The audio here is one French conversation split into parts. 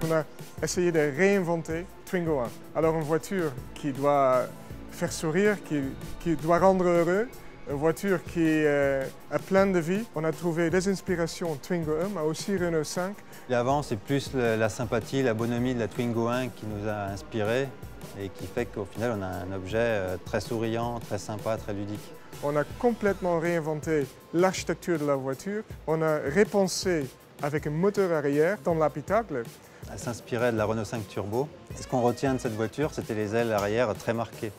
on a essayé de réinventer Twingo 1. Alors une voiture qui doit faire sourire, qui doit rendre heureux, une voiture qui est pleine de vie. On a trouvé des inspirations Twingo 1, mais aussi Renault 5. Avant, c'est plus la sympathie, la bonhomie de la Twingo 1 qui nous a inspirés et qui fait qu'au final, on a un objet très souriant, très sympa, très ludique. On a complètement réinventé l'architecture de la voiture. On a repensé avec un moteur arrière dans l'habitacle. Elle s'inspirait de la Renault 5 Turbo. Et ce qu'on retient de cette voiture, c'était les ailes arrière très marquées.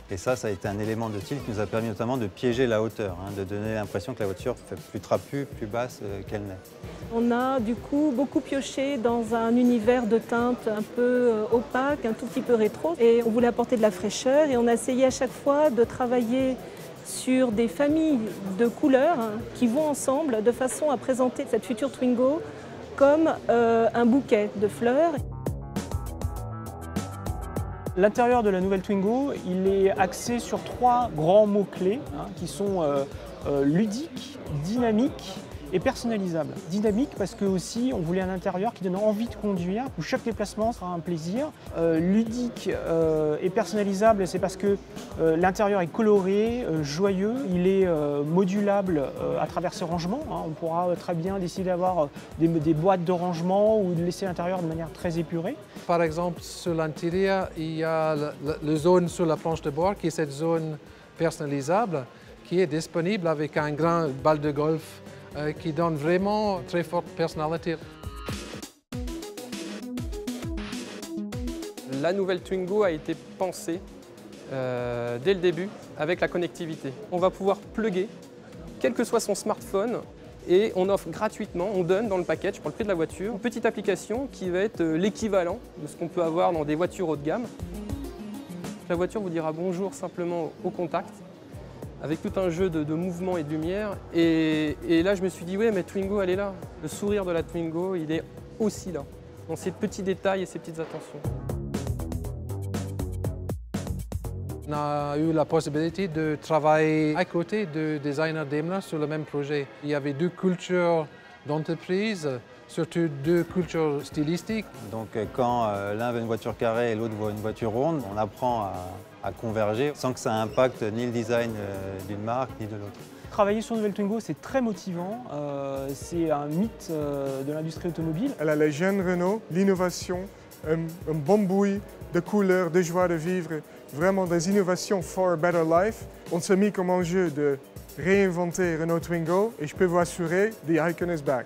Et ça a été un élément de style qui nous a permis notamment de piéger la hauteur, de donner l'impression que la voiture fait plus trapue, plus basse qu'elle n'est. On a du coup beaucoup pioché dans un univers de teintes un peu opaque, un tout petit peu rétro. Et on voulait apporter de la fraîcheur et on a essayé à chaque fois de travailler sur des familles de couleurs qui vont ensemble de façon à présenter cette future Twingo comme un bouquet de fleurs. L'intérieur de la nouvelle Twingo, il est axé sur 3 grands mots-clés qui sont ludique, dynamique et personnalisable. Dynamique parce que aussi on voulait un intérieur qui donne envie de conduire, où chaque déplacement sera un plaisir. Ludique et personnalisable, c'est parce que l'intérieur est coloré, joyeux, il est modulable à travers ses rangements. On pourra très bien décider d'avoir des boîtes de rangement ou de laisser l'intérieur de manière très épurée. Par exemple, sur l'intérieur, il y a la zone sur la planche de bord qui est cette zone personnalisable qui est disponible avec un grand balle de golf qui donne vraiment très forte personnalité. La nouvelle Twingo a été pensée dès le début avec la connectivité. On va pouvoir plugger, quel que soit son smartphone, et on offre gratuitement, on donne dans le package pour le prix de la voiture, une petite application qui va être l'équivalent de ce qu'on peut avoir dans des voitures haut de gamme. La voiture vous dira bonjour simplement au contact, avec tout un jeu de mouvements et de lumière. Et là, je me suis dit, ouais, mais Twingo, elle est là. Le sourire de la Twingo, il est aussi là, dans ces petits détails et ces petites attentions. On a eu la possibilité de travailler à côté de designers Daimler sur le même projet. Il y avait 2 cultures d'entreprise, surtout 2 cultures stylistiques. Donc quand l'un veut une voiture carrée et l'autre veut une voiture ronde, on apprend à converger sans que ça impacte ni le design d'une marque ni de l'autre. Travailler sur une nouvelle Twingo, c'est très motivant. C'est un mythe de l'industrie automobile. Elle a les gènes Renault, l'innovation, un bon bruit de couleurs, de joie de vivre, vraiment des innovations for a better life. On s'est mis comme enjeu de réinventer Renault Twingo et je peux vous assurer, the icon is back.